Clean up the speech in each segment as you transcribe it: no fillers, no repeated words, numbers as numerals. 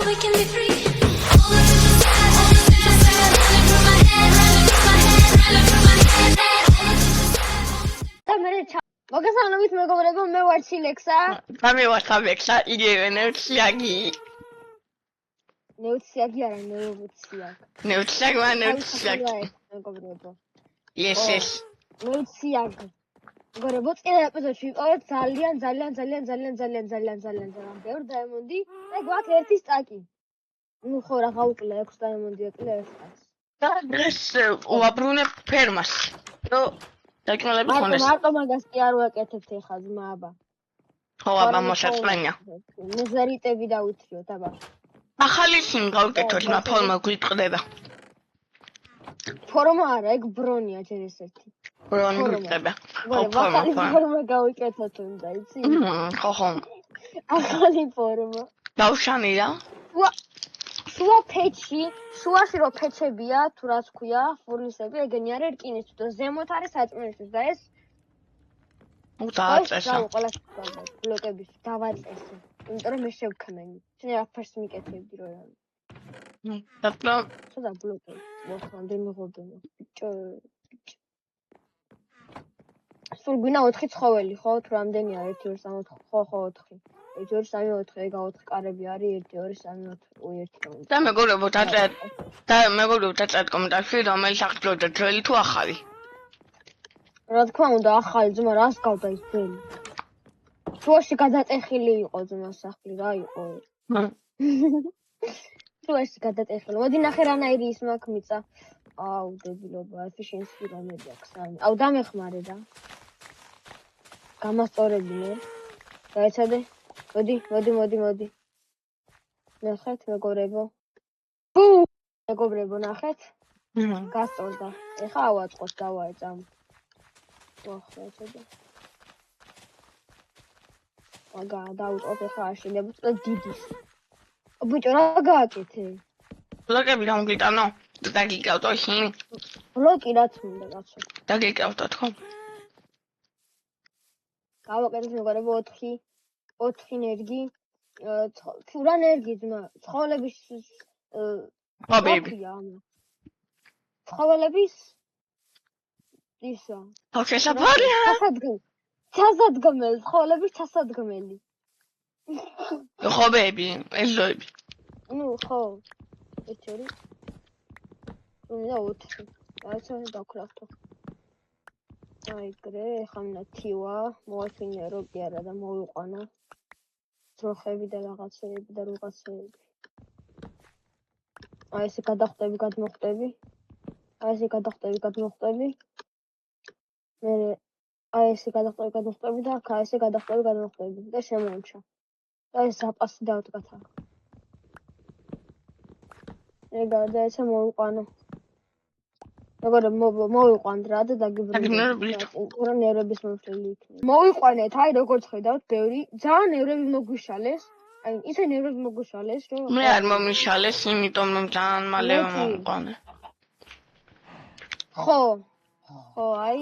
we can be free. All the future's sad, all the future's sad. Running through my head, running through my head, running through my head. All the future's sad, all the future's და მე მოგესალმებით მეგობრებო, მე ვარ ჩილექსა. Πάμε ვახავექსა იგივე ნეუციაგი. ნეუციაგი არა, ნეუციაგი. ნეუციაგი. მეგობრებო. Yes. ნეუციაგი. მეგობრებო, წინა ეპიზოდში ვიყავით ძალიან ბევრი დაემონდი და გვაქვს ერთი სტაკი. ნუ ხო რა გავუკლე 6 დაემონდი ეკლე ეს სტაკს. და დღეს უაბრუნებ ფერმას. რომ დაკმელები ხონდეს. მარტო მაგას კი არ ვაკეთებთ ეხლა ძმა აბა. ხო აბა მოსაწმენია. მეზერიტები დაუთრიოთ აბა. ახალი ისინი გავუკეთოთ, მაგრამ ფორმა გვიტყდება. ფორმა არა, ეგ ბრონია ჯერ ესეთი. ბრონი გვიტყდება. ფორმა გავიკეთოთ უნდა, იცი? ხო. ახალი ფორმა. დავშანი რა? შუა ფეჩი, შუაში რო ფეჩებია, თუ რაც ქვია, ფურნისები, ეგენი არის რკინისთვის და ზემოთ არის საწმენისთვის და ეს დააწესა. ყველას ბლოკების დავაწესე. იმიტომ რომ მე შევქმენი. შენ აფერს მიკეთებდი რო რა. და ცოტა ბლოკები. მოხანდე მიღობენ. ბიჭო. სულ გვინა 4 ცხოველი, ხო? თუ რამდენია 1 2 3 4 ხო 4. 1 2 3 4 ეგა 4 კარები არის 1 2 3 4 1 და მეგობრებო დაწერთ კომენტარში რომელიც აღწევდა ძველი თუ ახალი. რა თქმა უნდა ახალი ძმა რას გავდა ის ძველი. შუაში გადატეხილი იყო ძმა სახლი რა იყო. შუაში გადატეხილი. მოდი ნახე რანაირი ის მაქვს მიწა. აუ დებილობა efficiency რომელი აქვს სამი. აუ დამეხმარე და. გამასწორებინე. დაეცადე. მოდი. ნახეთ მეგობრებო. მეგობრებო ნახეთ. გასწორდა. ეხა ავაწყოთ დავაეწამ. ვახერხებდა. აგა დაუწყოთ ეხა აშენებთ და დიდის. ბიჭო რა გააკეთე? ბლოკები რა მოგიტანო? დაგიკავტო შენ. ბლოკი რაც მინდა კაცო. დაგიკავტო თქო. გავაკეთეთ მეგობრებო 4 ენერგი. თუ რა ენერგი ძმა? ცხოველების აბები. ცხოველების ისა. ოქესაფარია. ჩასადგმელი, ცხოველების ჩასადგმელი. ხობები, ეზოები. ნუ ხო. ეჩერი. უნდა 4. რაცა დავკრაფტო. აიგრე, ხა მინდა თივა, მოახინე რო კი არა და მოვიყვანა. ძროხები და რაღაცეები და რაღაცეები. აი ესე გადახტები, გადმოხტები. მე აი ესე გადახტები, გადმოხტები და აქ აი ესე გადახტები, გადმოხტები და შემოუჩა. და ეს აპასი დავდგათა. ეგა და ესე მოვიყვანო. მოვიყვანთ რა და დაგიბრუნდით. რა ნერვების მომშლელი იქნება. მოვიყვანეთ, აი როგორც ხედავთ, ბევრი ძალიან ნერვები მოგვიშალეს. აი ისე ნერვები მოგვიშალეს, რომ მე არ მომიშალეს, იმიტომ რომ ძალიან მალე მოვიყვანე. ხო, აი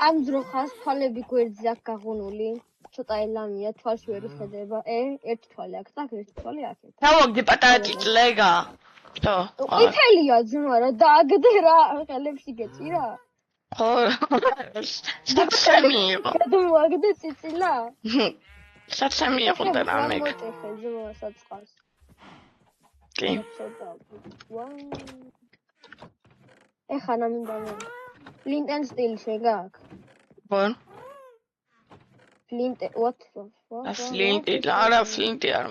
ამ ძროხას თვალები გვერდზე აქვს გაღუნული. ცოტა ელამია, თვალში ვერ ხედება. ერთი თვალი აქ და ერთი თვალი აქეთ. თავოდი პატარა ჭიჭლეგა. ხო. ყვითელია ძმა რა დააგდე რა ხელებში გეწირა? ხო. საცემი იყო. გადმოაგდე ციცილა? საცემი იყო და რამე. მოტეხე ძმა საწყას. კი. ეხა ნამინდა Flint and Steel შეგაქვს? ბონ. Flint what? Flint არ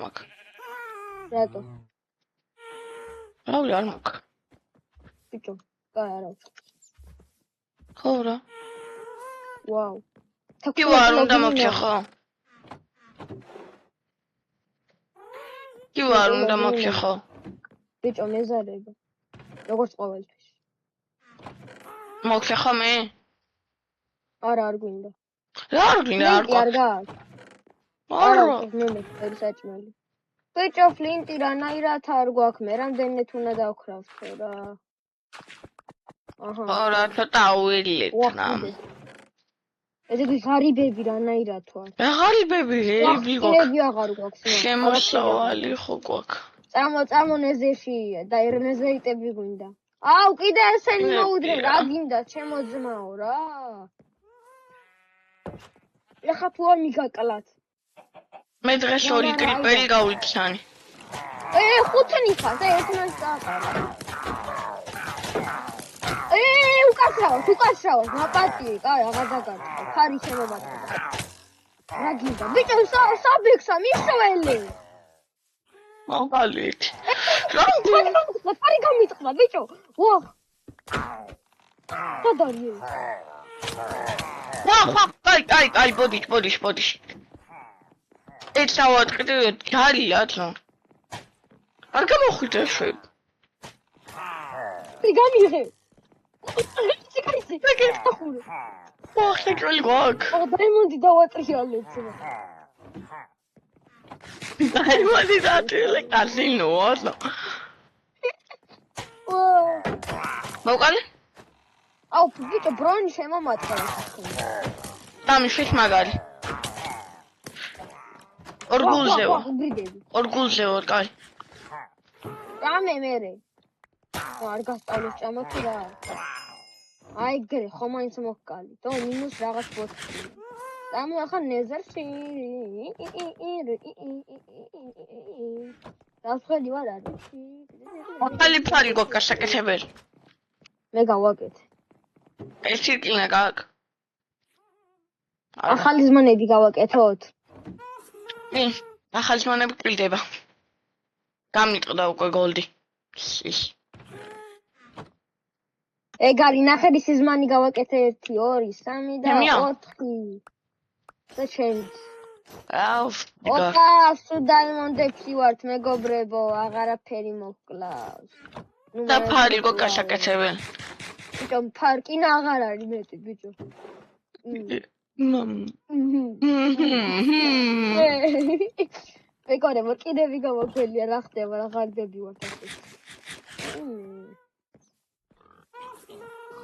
მაქვს. რატო? არ მაქვს. ბიჭო, კაი არა. ხო რა. ვაუ. კი ვარ უნდა მოგჭა ხო? ბიჭო მეზარება. როგორც ყოველთვის. მოგჭა ხო მე? არა არ გვინდა. რა არ გვინდა არ გაქვს. არა, მე საჭმელი. ბიჭო ფლინტი რანაირად არ გვაქვს მე რამდენეთ უნდა დავქრავთო რა. აჰა. არა ცოტა უილეთ რა. ესეთი ღარიბები რანაირად თუ არ. ღარიბები რეები გვაქვს. ყირები აღარ გვაქვს. შემოსავალი ხო გვაქვს. წამო ნეზერში და ერნეზეიტები გვინდა. აუ, კიდე ესენი მოუდრე, რა გინდა, ჩემო ძმაო რა. ეხა თუ არ მიგაკლათ. მე დღეს ორი კრიპერი გავიქცანი. ხუთი ხარ და ერთმანეთს წააყარა. უკაცრავ, მაპატიე, კაი, აღარ დაგაჭირე. ხარი შემომატყდა. რა გინდა? ბიჭო, საბექსა მიშველი. მაგალითი. ხარი გამიტყდა, ბიჭო. ვახ. სადარიე. აი, ბოდიში. ეცავად კიდე ჯარია თო. არ გამოხვიდე შე. გამიღე. ხეჭველი გვაქვს. დაიმონდი დავატრიალებ. დაიმონდი დატრიალე კაზინოა. მოვყალე? აუ, ბიჭო, ბრონი შემომატყდა. დამიშვის მაგარი. ორგულზეო, კაი. რამე მერე. არ გასწავლეს ჭამა თუ რა. აი გრე ხომ მაინც მოხკალი. და მინუს რაღაც ბოთი. ამ ახლა ნეზერში. დასხელი ვარ არის. ახალი ფარი გვაქვს გასაკეთებელი. მე გავაკეთე. ეს ირკინა გაქვს. ახალი ზმანები გავაკეთოთ. ახალი ზმანები გპილდება. გამიტყდა უკვე გოლდი. ის. ეგარი ნახერის ზმანი გავაკეთე 1 2 3 და 4. და შენ. აუ, სულ დაიმონდებში ვართ მეგობრებო, აღარაფერი მოკლავს. და ფარი გვაქვს გასაკეთებელი. ბიჭო, ფარკინა აღარ არის მეტი, ბიჭო. მეგობრებო, კიდევ გავაგველია რა ხდება, რა ღარიბები ვართ ასე.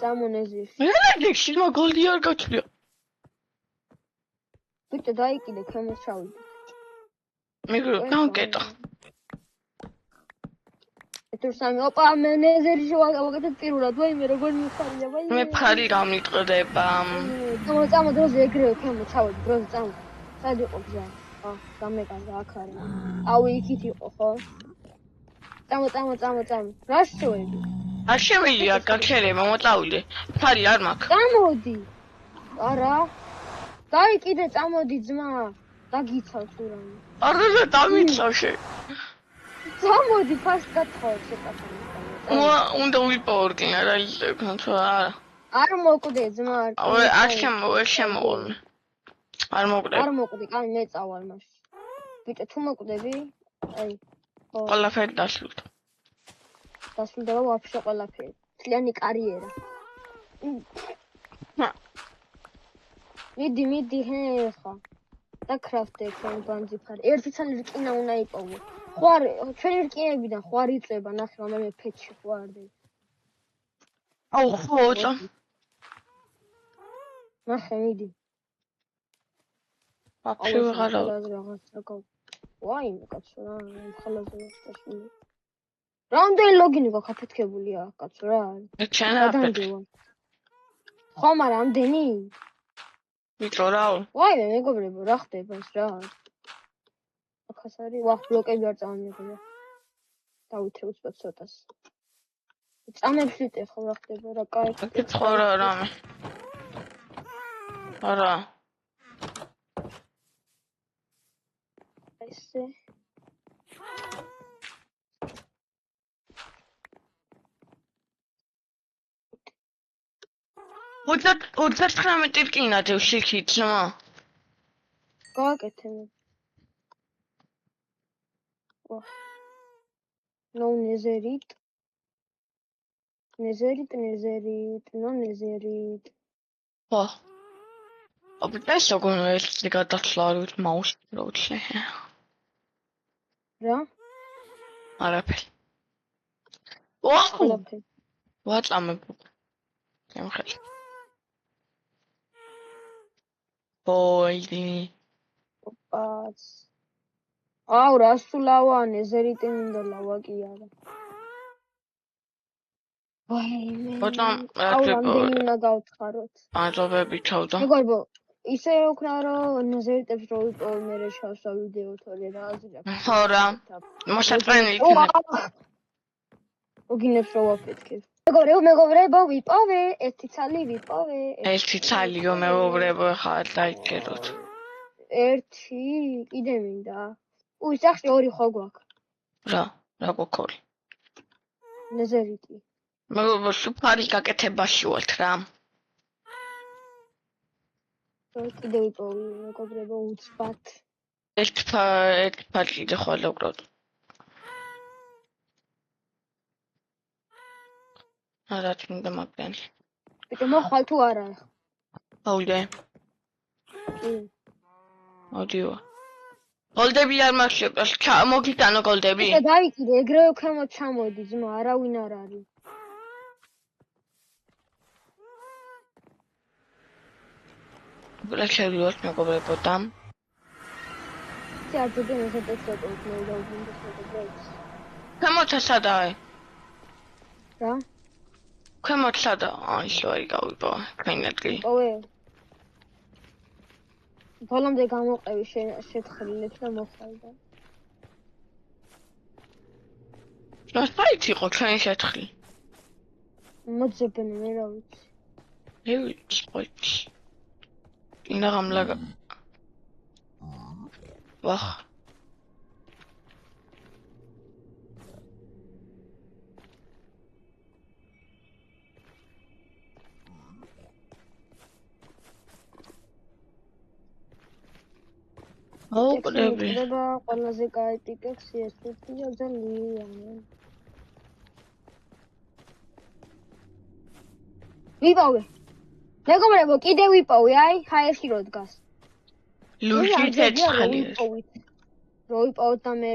დამონეზიში. რეგში მაგოლდი არ გაჩვია. ბიჭო, დაიკიდე, ქემოს ჩავიდე. გამკეტო. სამი, ოპა, მე ნეზერში ვაკეთებ პირველად, ვაიმე, როგორ მიხარია, ვაიმე. მე ფარი გამიტყდება. წამო დროზე ეგრევე ქემო ჩავედი, დროზე წამო. სად იყო გზა? გამეკარდა აქ არის. აუ, იქით იყო, ხო? წამო. რა შევედი? არ შევიდია, გაქერება, მოწავიდე. ფარი არ მაქვს. წამოდი. არა. დაიკიდე, წამოდი ძმა. დაგიცავს ურანი. არა, დამიცავშე. წამოდი, ფასს გათხოვე შეკათან. უნდა ვიპოვორდი, არა იქნება თუ არა. არ მოკვდე ძმა. არ შემოვოლ. არ მოკვდე. არ მოკვდე, კაი, მე წავალ მაშინ. ბიჭო, თუ მოკვდები? აი. ყველაფერი დასრულდა. დასრულდება ვაფშე ყველაფერი. მთლიანი კარიერა. მიდი, ხა. და კრაფტე ჩვენ ბანძიფარი. ერთი ცალი რკინა უნდა იპოვო. ხوار, ჩვენი რკინებიდან ხوار იწება, ნახე, მე ფეთში ხوارდი. აუ, ხოჭა. ნახე, მიდი. ვაფშე ვეღარა. ვაიმე, კაცო, რა, ხალაზე ვაშტაშული. რამდენი ლოგინი გაქვს აფეთქებული აქ, კაცო, რა არის? ჩანა აფეთქე. ხომ არა, ამდენი? ვიტრო რა. ვაიმე, მეგობრებო, რა ხდება ეს რა? ახას არის, ვახ, ბლოკები არ წამომიღია. დავითე უცბად ცოტას. წამებს ვიტე ხო რა ხდება რა, კაი. კითხო რამე. არა. ესე. ოთხ 19 რკინა შიქით, ძმა. გააკეთე. ნო ნეზერით. ნეზერით. ხო. აბა ეს როგორ ეს გადასვლა არ ვიცი მაუსი რა უჩე. რა? არაფერი. ვაწამებ. შემხელი. ბოიდი. ოპაც. აუ, რას თუ ლავანე, ზერიტი მინდა ლავა კი არა. ვაიმე. Potom, აუ, რამდენი უნდა გავცხაროთ. ანზობები ჩავდა. მეგობრებო, ისე ვქნა რომ ზერიტებს რო ვიპოვე მერე შევსვა ვიდეო თორე რა აზრია. ხო რა. მოსაწყენი იქნება. უგინებს რო ვაფეთქებ. მეგობრებო, ვიპოვე, ერთი ცალი ვიპოვე. ერთი ცალიო მეუბრებო ხარ დაიჭეროთ. ერთი, კიდე მინდა. უი, სახში ორი ხო გვაქვს. რა გქონი? ზერიტი. მე სუფარი გაკეთებაში ვართ რა. კიდე ვიპოვე, მეგობრებო, უცბად. ერთ ფარკიდე ხოლმე უბრალოდ. არა თუნდა მაგდანი. ბიჭო, მოხვალ თუ არა? აუდე. კი. აუდიო. გოლდები არ მაქვს, მოგიტანო გოლდები. ეხლა დავიკიდე, ეგრევე ქვემოთ ჩამოდი, ძმა, არავინ არ არის. გლექებიოთ მეგობრებო და Ceea ce se petrece în noi dau din desfătători. ქვემოთ სადაა? Da? ქვემოთ სადაა? აი, შორი გავიპოვე, თქვენი ადგილი. Oe. Ბოლომდე გამოყევი შეთხრილებს და მოხალდა. ნასტაით იყო ჩვენი შეთხრი. მოძებნე მე რა ვიცი. მე ვიცი, ყოჩი. ინა გამლაგა. ვახ. აუკლები. და ყველაზე კაი პიკექსი ეს თვითია ძალიან. ვიპოვე. მეგობრებო, კიდე ვიპოვე, აი, ჰაერში რო დგას. ლუჩი ცეცხალი. რო ვიპოვოთ და მე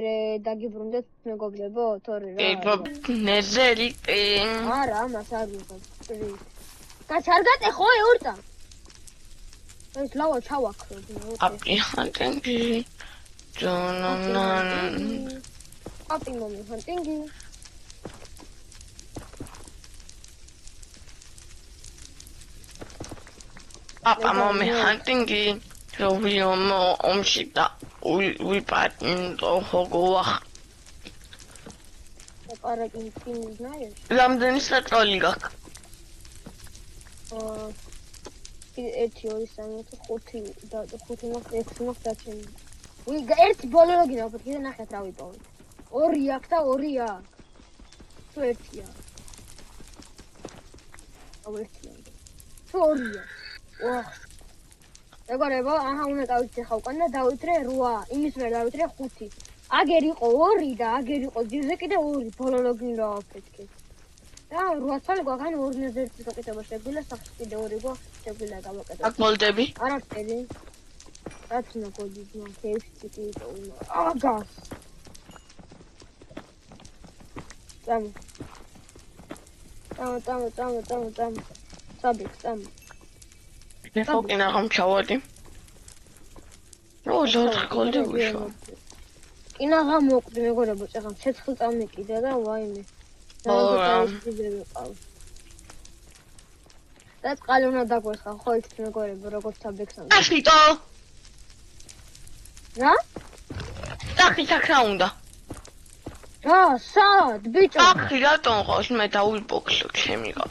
დაგიბრუნდეთ მეგობრებო, თორე რა. ეკო ნეზელი. არა, ამას არ ვიყავ. კაც არ გატეხო ეურტა. ეს ლავა ჩავაქრო. აპი ჰანტინგი. ჯონონან. აპი მომი ჰანტინგი. აპა მომი ჰანტინგი. როვიომო ომშიდა. ვიპატინ ოხოგოახ. პარაკინ ფინი знаешь? რამდენი საწოლი გაქვს? 1 2 3 4 5 და 5 მაქვს 6 მაქვს დაჩენილი. ერთი ბოლო რო გინახოთ, კიდე ნახეთ რა ვიპოვეთ. 2 აქვს და 2 აქვს. თუ ერთია. აუ ერთია. თუ 2-ია. ვახ. ეგარება, აჰა, უნდა დავიცე ხა უკან და დავითრე 8. იმის ვერ დავითრე 5. აგერ იყო 2 და აგერ იყო ძირზე კიდე 2. ბოლო რო გინდა ვაფეთქე. და 8 წელი გვაგან 2-1 გაკეთება შეგვიძლია, სახში კიდე 2 გვაქვს, შეგვიძლია გავაკეთოთ. აქ გოლდები? არაფერი. რაც უნდა გოლდი ძმა, KFC კი იყო. აგას. წამ. საბიქ. ხო, კინა ხომ ჩავადი. ო, ზოთი გოლდი ვიშო. კინა გამოკვდი მეგობრებო, წაღამ ცეცხლ წამიკიდა და ვაიმე. და წყალი უნდა დაგვესხა, ხო იცით მეგობრებო, როგორც საბექსა. აშიტო. რა? ტახი რა უნდა? რა, სად, ბიჭო? ტახი რატომ ხოს მე დავიბოქსო ჩემი რა.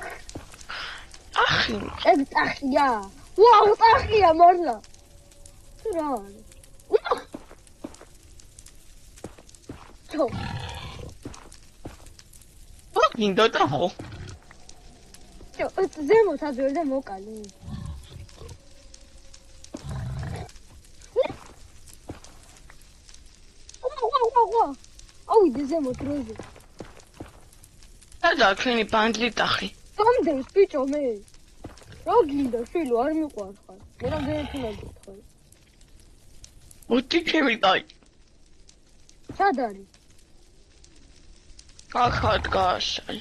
ტახი. ეს ტახია. ვაუ, ტახია მორლა. თუ რა არის? ჩო. გინდა ტახო. ჩო, ეს ზემოთ აძვერ და მოკალი. ვა. აუი, ზემოთ როზე. სადა ჩვენი ბანდლი ტახი. გამდევს ბიჭო მე. რა გინდა შილო არ მიყვარს ხარ. მე რამდენი თუნა გითხარ. უთი ჩემი დაი. სად არის? ახად გასაი.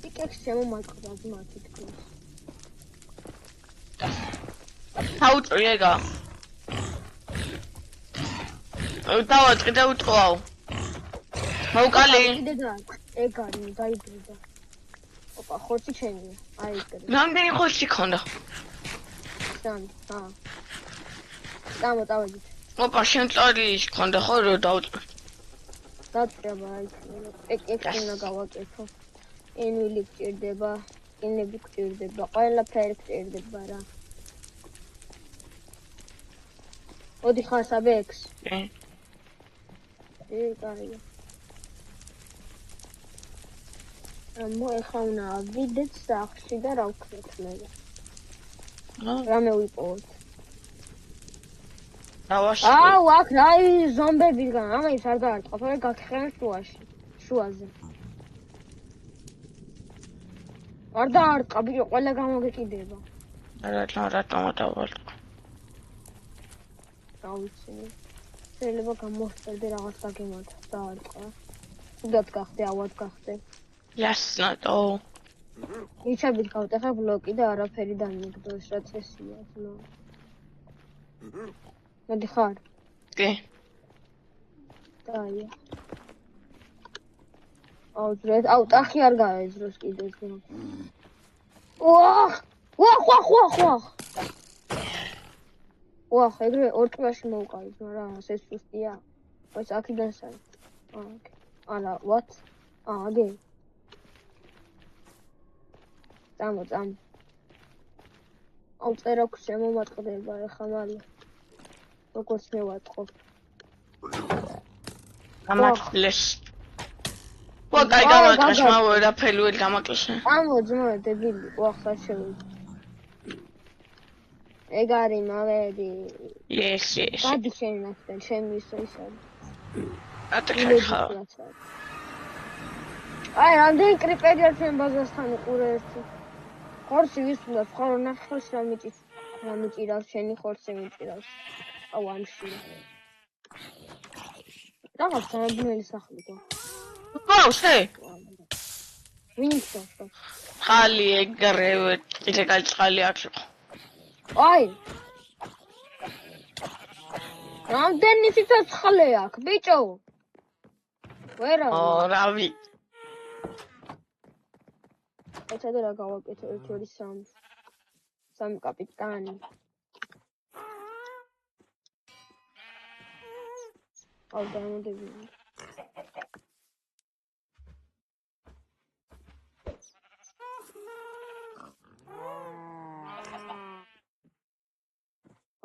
პიკექს შემომატყდა ძმა თითქოს. თავწრი ეგა. დავატყი და უტყავ. მოვკალი. კიდე და ეგ არის დაიბრუნდა. ოპა, ხორცი ჩემია. აი ეგ. რამდენი ხორცი ქონდა? სამი. დავედით. ოპა, შენ წარის ქონდა ხო რომ დავტყი. დაწყება აი ეგ უნდა გავაკეთო. ენვილი გჭირდება, ენები გჭირდება, ყველაფერი გჭირდება რა. მოდი ხარ საბექს. კარია. ეხლა უნდა ავიდეთ სახლში და რა ვქნათ მე. რამე ვიპოვოთ. აუ, აქ რა ის ზომბებიდან, ამას არ დაარტყა, თორე გაგხსენ შუაზე. არ დაარტყა, ბიჭო, ყველა გამოგეკიდება. რატომ დავარტყა? დავიცი. შეიძლება გამოსწორდე რაღაც დაგემართა, დაარტყა. თუდად გახდე, ავად გახდე. Яснато. იჩებით გავტეხა ბლოკი და არაფერი დამიგდოს, რაც ესია, ნო. მოდი ხარ. კი. დაია. აუ, ტახი არ გაეძროს კიდე ძმა. ვახ, ეგრე ორ ტყაში მოვყავით, მაგრამ ეს სუსტია. ეს აქიდან სად? ანა, what? აგე. წამო. აუ, წერაქვს შემომატყდება ეხლა მალე. როგორც მე ვატყობ. გამაკლეს. კაი გამაკლეს, ვერაფერი ვერ გამაკლეს. წამო, ძმა, დებილი, ვახ, არ შევიდე. ეგ არის მალედი. Yes. გადი შენ ახლა, ჩემი ისე. ატკე ხა. აი, რამდენი კრიპერია ჩვენ ბაზასთან უყურე ერთი. ხორცი ვის უნდა სხვა ნახოს რა მიჭირავს, შენი ხორცი მიჭირავს. აუ, ამში. რაღაც სამბნელი სახლი გო. ყავსე? ვინ ისო? ხალი ეგრე კიდე გაჭყალი აქვს. აი. რამდენი სიცოცხლე აქვს, ბიჭო? ვერა. რავი. ეცადე რა გავაკეთე 1 2 3. 3 კაპიტანი. აუ, დამოდები.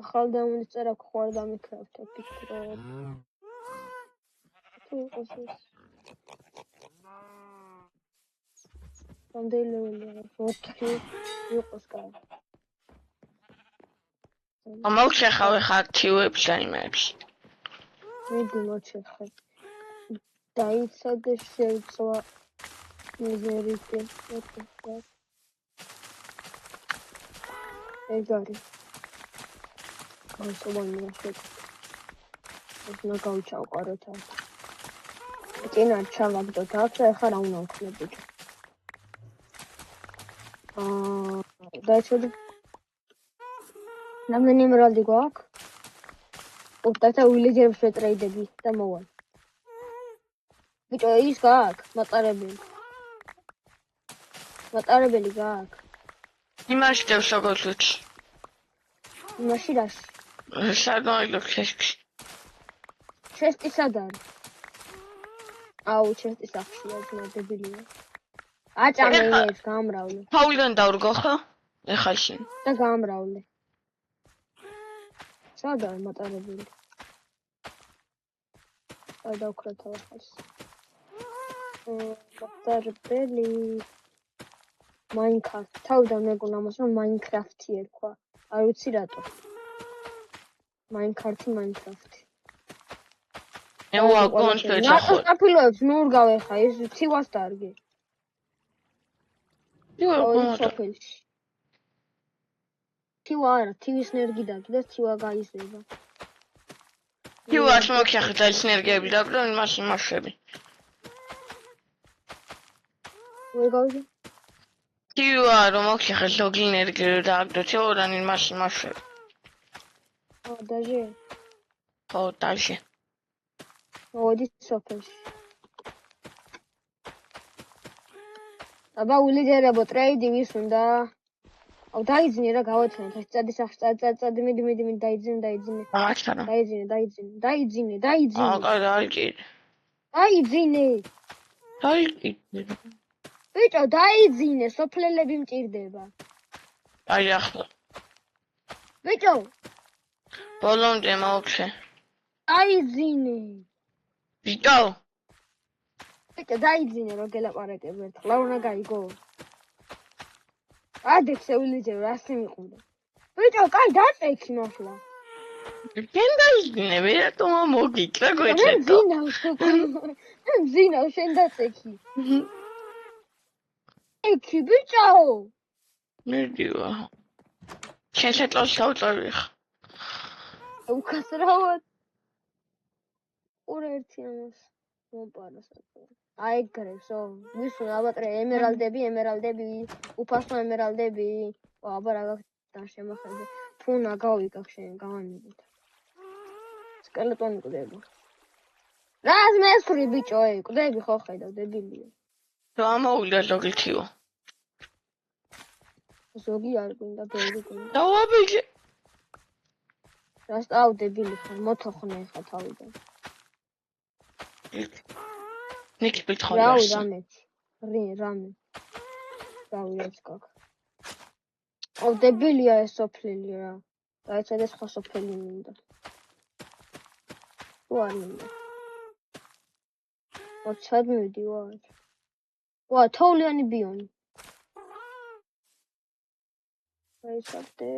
ახალ დამოწერა ხوار დამიკრავთე ფიქრობ. თუ იყოს ეს. რამდენი ლეველი აქვს? 4 იყოს კარგი. ამოვშეხავ ხა აქტივებს დაიმებს. მიდი მოჩეხე. დაიცადე შეიცვა მიზერიტი. ეგ არის. მოსოვანი შეკ. ეს նա გავჩავყაროთ აქ. წინა ჩავაგდოთ აქ და ახლა რა უნდა ვქნათ ბიჭო. დაიცადე. რამდენი ემერალდი გვაქვს? და ვილეჯერებს ვეტრეიდები და მოვალ. ბიჭო, ის გააქვს მატარებელი გააქვს. იმაში დევს როგორც ვიცი. იმაში რაში? სადმოილო ჩესკი. ჩესტი სად არის? აუ, ჩესტი სახშია, ძმადებილია. აჭამე ეს გამრავლე. ფაულიდან დავრგო ხო? ეხლა შენ. და გამრავლე. სად არის მატარებელი? აი დავქრათავ ახალს. მატარებელი Minecraft. თავიდან მეგონა ამას რომ Minecraft-ი ერქვა. არ ვიცი რატო. Minecraft. ევა კონსპეჭა ხო. აფილოებს ნურგავ ეხა ეს ცივას დარგი. სოფელში. თივა არა, თივის ენერგი დაგი და თივა გაიზრდება. თივას მოგხახე და ის ენერგიები დაგდო იმაში მასები. ვერ გავიგე? თივა რომ მოგხახე ლოგი ენერგიები დაგდო თიოდან იმაში მასები. დაჟე. ხო, დაჟე. მოდი სოფელში. აბა ულიდერებო ტრეიდი ვის უნდა? აუ დაიძინე რა გავაცანოთ. წადი სახში, წადი, მიდი, დაიძინე. აღარ. დაიძინე. აკა დაიჭირე. დაიძინე. ბიჭო, დაიძინე, სოფლელები მჭირდება. აი ახლა. ბიჭო, ბოლომდე მოვქე. დაიძინე. ბიჭო, ბიჭო, დაიძინე რო გელაპარაკებ ერთხელ, უნდა გაიგო. ადექს ულიდერო, ასე მიყიდა. ბიჭო, კაი დაწექი მართლა. შენ დაიძინე, მე რატომ მოგიკრა მე გვეჭედო? მძინავ, შენ დაწექი. ეკი, ბიჭო. მიდივა. შენ შეტყავს დავწავი ხა. უკასრავად. ყურე ერთი ამას. მომპარასაკო. აი გრესო, ვისო აბატრე ემერალდები, უფასო ემერალდები. აბა რა გახდა შემოხედე. ფუნა გავიგახ შენ გავანებოთ. სკელეტონი ყდება. რას მესური ბიჭო, ყდები ხო ხედავ, დებილია. რა ამოვიდა ზოგითიო. ზოგი არ გვინდა, ბევრი გვინდა. დავაბიჯე. რა სტავ დებილი ხარ, მოთოხნე ხა თავიდან. ნიკი ბიჭო. რავი რამეც. რამე. რავი ეს გაკ. აუ დებილია ეს სოფლელი რა. დაიცადე სხვა სოფელი მინდა. თუ არ მინდა. ოჩად მივდივარ. ვა, თოვლიანი ბიონი. დაიცადე.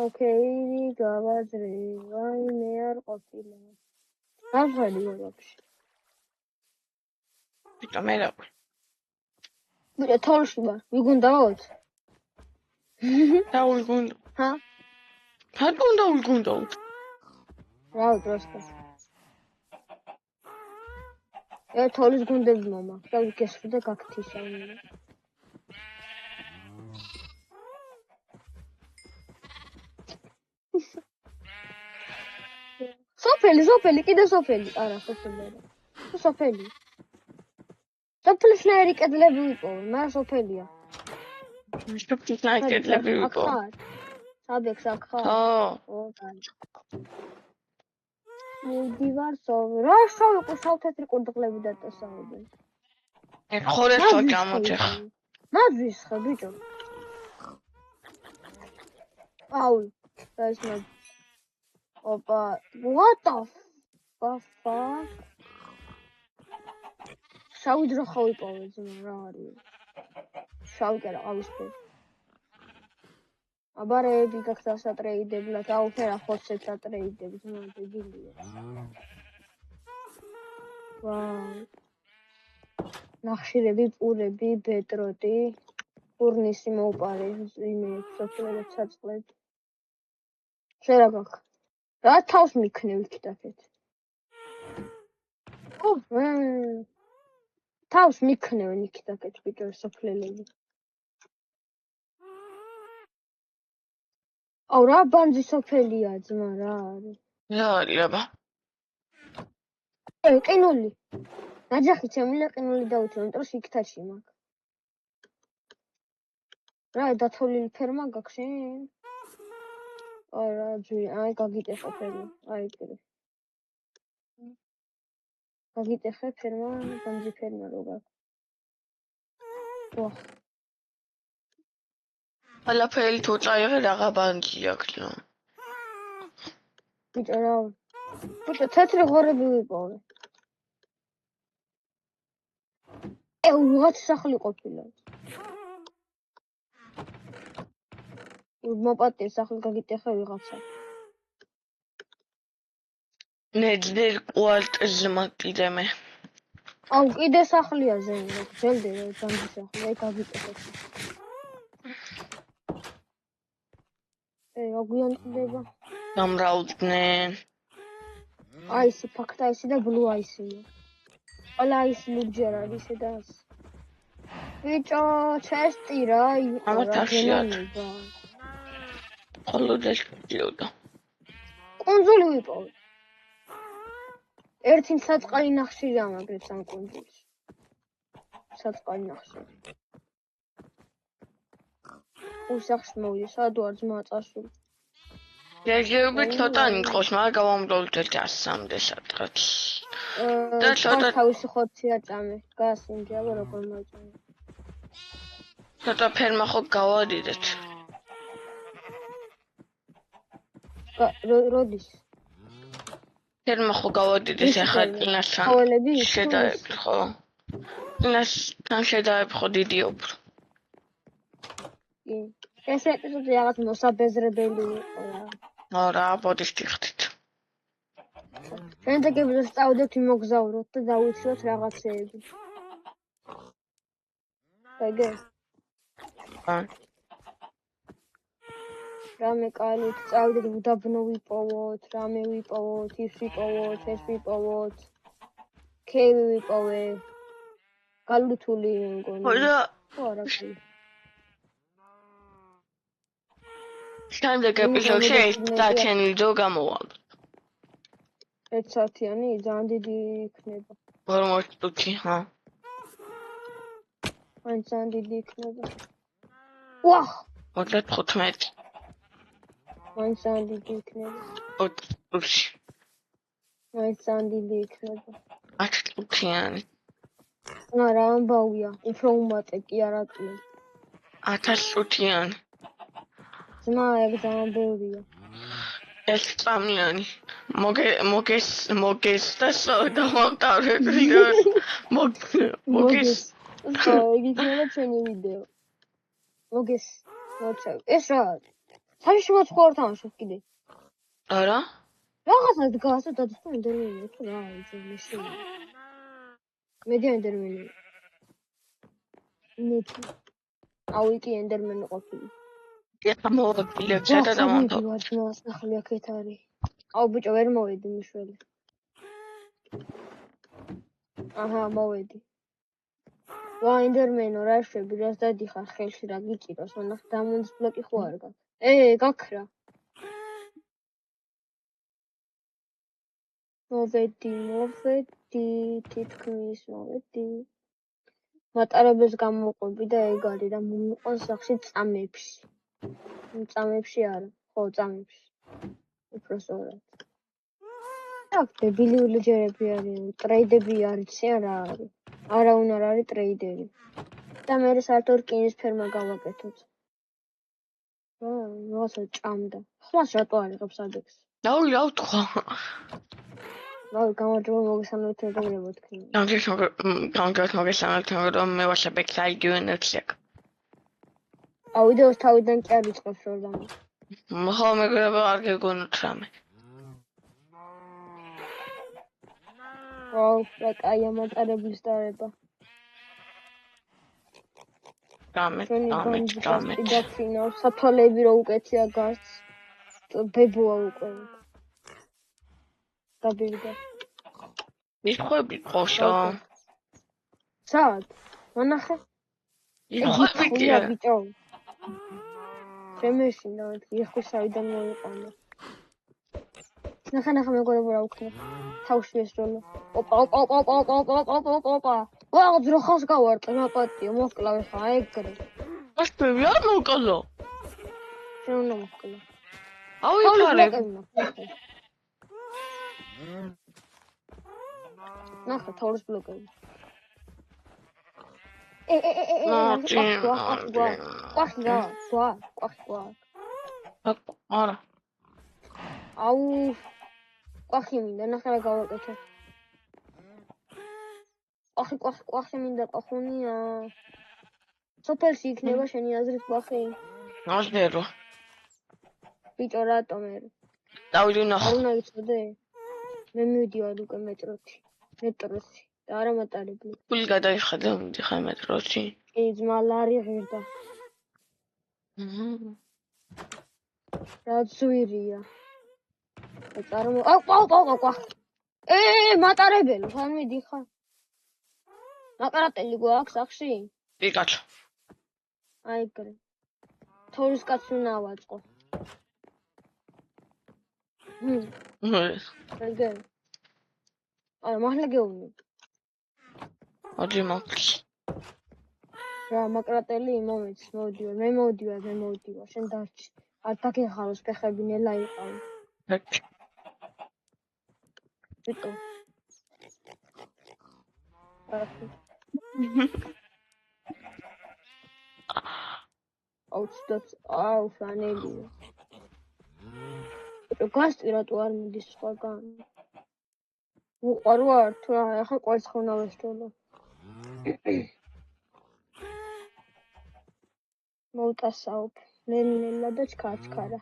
ოკეი, გავაძრე. ვაიმე არ ყოფილა. გასვალი ვაფშე. ბიჭო მე რა. ბიჭო თოლში ვარ, ვიგუნდაოთ? დაულგუნდა. ჰა? რატომ დაულგუნდა? რა უბრალოდ. თოლის გუნდები მომა. და გესვიდა გაქთისაუნე. სოფელი, კიდე სოფელი. არა, სოფელი არა. სოფელი. სოფლისნაირი კედლები ვიპოვე, მაგრამ სოფელია. სოფლისნაირი კედლები ვიპოვე. საბექს აქ ხარ? ხო. კაი. მიდივარ რა შავი სავთეთრი კურდღლები დაწესავდნენ. ხორეს ხო გამოჩეხ. მაძვის ხა ბიჭო. აუ, ეს მე. ოპა, what the fuck? შავი დრო ხო ვიპოვე ძმა რა არის? შავი კერა ყავისფერი. აბარეები გახდა სატრეიდებლად, აუ ფერა ხოცებს სატრეიდებს, ძმა დებილია. ვაუ. ნახშირები, პურები, ბეტროტი, ფურნისი მოუპარე, იმე სოფლებს საწყლები. შენ რა გაქვს? რა თავს მიქნევ იქითაკეთ? თავს მიქნევენ იქითაკეთ ბიჭო სოფლელები. აუ რა ბანძი სოფელია ძმა რა არის? რა არის აბა? ყინული. ნაჯახი ჩემია ყინული დავუჩვენ, იმიტომ რომ იქთაში მაქვს. რა დათოლილი ფერმა გაქვს შენ? არა ძვი, აი გაგიტეხა ფერმა, აი კრე. გაგიტეხა ფერმა, ბანძი ფერმა რო გაქვს. ვახ. ალაფერი თუ წაიღე რაღა ბანკი აქვს. ბიჭო რა. ბიჭო თეთრი ღორები ვიპოვე. ვიღაც სახლი ყოფილა. მოპატია სახლი გაგიტეხა ვიღაცა. ნეძდერ კვარტალზე კიდე მე. აუ კიდე სახლია ზენ, გძელდე ბანძი სახლი, აი გაგიტეხა. აგვიანდება. გამრავლდნენ. აისი ფაქტა ისი და ბლუ აისია. ყველა აისი ლუჯერ არის და ბიჭო, ჩესტი რა იყო ამათ რა 100-ად. გელონება. ხოლოდ ეს ვიდიოდა. კუნძული ვიპოვე. ერთი საწყალი ნახშირი ამაგრეთ ამ კუნძულს. საწყალი ნახშირი. უსახს მოვიდა, სად ვარ ძმა წასული. შეიძლება ცოტა იყოს, მაგრამ გავამბობთ 100-მდე სადღაც. და და ცოტა თავისი ხორცი აწამე. გასინჯავ როგორ მოიწამე. ცოტა ფერმა ხო გავადიდეთ. როდის? ფერმა ხო გავადიდეს ვისი ახლა ფერმა? წინასთან. ცხოველები? შედაებ ხო? წინასთან შედაებ ხო დიდი უფრო. კი. ეს ეპიზოდი რაღაც მოსაბეზრებელი იყო რა. არა, ბოდიშ ტიხდით. შემდეგ ეპიზოდს წავდეთ იმოგზაუროთ და დავიცილოთ რაღაცეები. ეგე? რამე კალით წავდეთ უდაბნო ვიპოვოთ, რამე ვიპოვოთ, ის ვიპოვოთ, ეს ვიპოვოთ. ქეივი ვიპოვე. გალუთული მგონი. და ხო არა კი. შემდეგ ეპიზოდში ეს დაჩენილი ძო გამოვალ. 1 საათიანი ძალიან დიდი იქნება. 40 წუთი, ჰა. ან ძალიან დიდი იქნება. ვახ! 35. ან ძალიან დიდი იქნება. 20 წუთი. ან ძალიან დიდი იქნება. 10 წუთიანი. არა, ამბავია. უფრო უმატე კი არა კი. 1000 წუთიანი. ძმა, ეგ ძალიან ბევრია. ეს წამიანი. მოგეს და სოდა მომტარე. მოგეს. ხო, ეგ იქნება ჩვენი ვიდეო. მოგეს. მოწევ. ეს რა არის? საშიშო ცხოვრ თამაშობ კიდე. არა? რაღაცა დგას და დაძრა ინტერვიუა თუ რა არის ეს? მედია ინტერვიუ. ნეტი. აუ იგი ენდერმენი ყოფილი. ეხლა მოვაგილებ სადა დამონტო. ვარ ძმას ნახალი აქეთ არის. აუ ბიჭო ვერ მოვედი მიშველი. აჰა მოვედი. ვა ენდერმენო რა შვები რას დადიხარ ხელში რა გიჭიროს მანახ დამონს ბლოკი ხო არ გაქვს. გაქრა. მოვედი თითქმის მოვედი. მატარებელს გამოვყვები და ეგ არის რა მომიყვანს სახში წამებში. წამებში არა, ხო წამებში. უბრალოდ. აქ დებილიური ჯერები არიან, ტრეიდები არიციან რა არის. არავინ არ არის ტრეიდერი. და მე საერთოდ რკინის ფერმა გავაკეთოთ. რაღაცა ჭამდა. ხმას რატო არ იღებს ადექს? რა ვთქვა? გამარჯობა მოგესალმებით მეგობრებო თქვენ. გამარჯობა მოგესალმებით რომ მე ვაშაბექ საიდიუნებს აქ. ვიდეოს თავიდან კი არ იწყებს რომ და. ხო მეგობრებო არ გეგონოთ რამე. რა კაია მატარებლის დარება. გამეთ. დაფინა საფალები რო უკეთია გარს. ბებოა უკვე. გაბირდა. მიხები ყოშა. სად? მონახე. მიხები კი არა. ბიჭო. შემეშინა ეხო საიდან მოიყვანა. ნახე მეგობრებო რა უქნა. თავში ეს როლო. ოპა. ვაღ ძროხას გავარტყე მაპატიო მოკლავე ხა ეგრე. მასწევი არ მოკალო. შენ უნდა მოკლავ. აუ იფარე. ნახე თავს ბლოკები. არა. აუ ყვახი მინდა ნახე რა გავაკეთე. ყვახი მინდა ყვახუნია. სოფელში იქნება შენი აზრით ყვახი? ნახერო. ბიჭო რატო მე? დავიდი ნახე. არ უნდა იცოდე? მე მივიდივარ უკვე მეტროში და არა მატარებლი. გული გადაიხადა მიდიხარ მეტროში. კი ძმა ლარი ღირდა. რა ძვირია. აუ მატარებელი ხან მიდიხარ. მაკარატელი გვაქვს სახში? პიკაჩუ. აი ეგრე. თორის კაცი უნდა ავაწყო. ეგრე. არა, მართლა გეუბნები. მოდი მოგწ. რა, მაკრატელი მომეც, მოვდივარ, მე მოვდივარ, შენ დარჩი. არ დაგეხაროს ფეხები ნელა იყავი. ვიტო. აუ, ფანელია. გასტირა თუ არ მიდის სხვაგან. უყვარ ვარ, თუ რა, ახლა კვერცხი უნდა ვესწავლო. მოვტასაობ, ნელა და ჩქარა.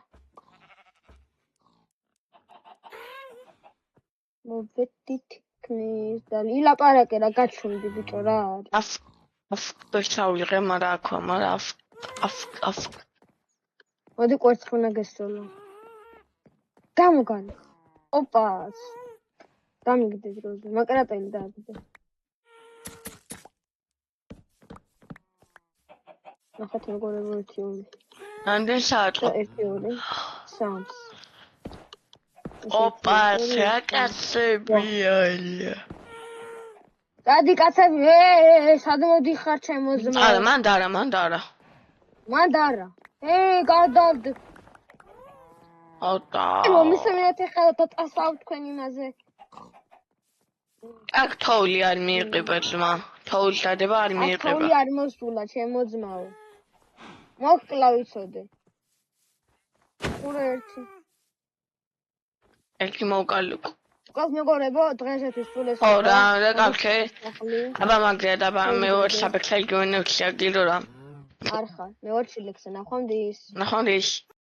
მოვედით ქმნის და ილაპარაკე რა გაჩვენდი ბიჭო რა არის. ბეჭავიღე, მაგრამ აქვა, მაგრამ аф. მოდი კვერცხი უნდა გესწავლო. გამოგანი. ოპას. დამიგდე დროზე, მაკრატელი დააგდე. ნახეთ მეგობრებო 1-2. ამდენ საათო. 1-2. 3. ოპა, საკაცებია. დადი კაცები, სად მოდიხარ ჩემო ძმა? არა, მან დარა. მან დარა. გადავდ. ოტა. მომისმენთ ახლა და ტასავ თქვენ იმაზე. აქ თოვლი არ მიიღება ძმა. თოვლის დადება არ მიიღება. თოვლი არ მოსულა ჩემო ძმაო. მოკლა ვიცოდე. ყურე ერთი. ერთი მოვკალუკ. გავს მეგობრებო, დღესაც სულეს. ხო რა, კაფე. აბა მაგრა და მე ვარ საფექსაიგონე ვშაგილო რა. არ ხარ, მე ვარ ჩილექსა, ნახვამდის. ნახვამდის.